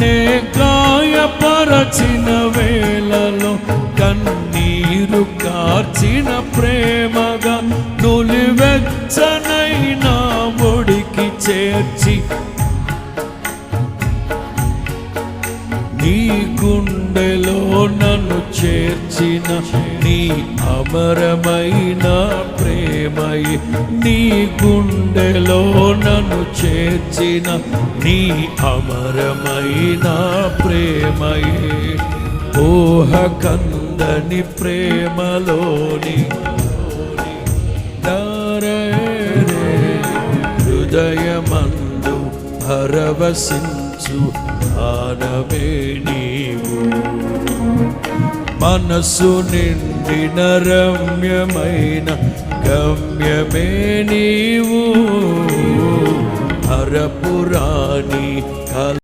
నే గాయపరచిన వేళలో కన్నీరు కార్చిన ప్రేమగా నులివెచ్చనైనా ఒడికి చేర్చి నీ గుండెలో నన్ను చేర్చిన నీ అమరమైన ప్రేమయే, నీ గుండెలో నన్ను చేర్చిన నీ అమరమైన ప్రేమయే, ఊహ కందని ప్రేమలోని హృదయమందు పరవశించు ధ్యానమే నీవు, మనసు నిండిన రమ్యమైన గమ్యమే నీవు, హరపురాణి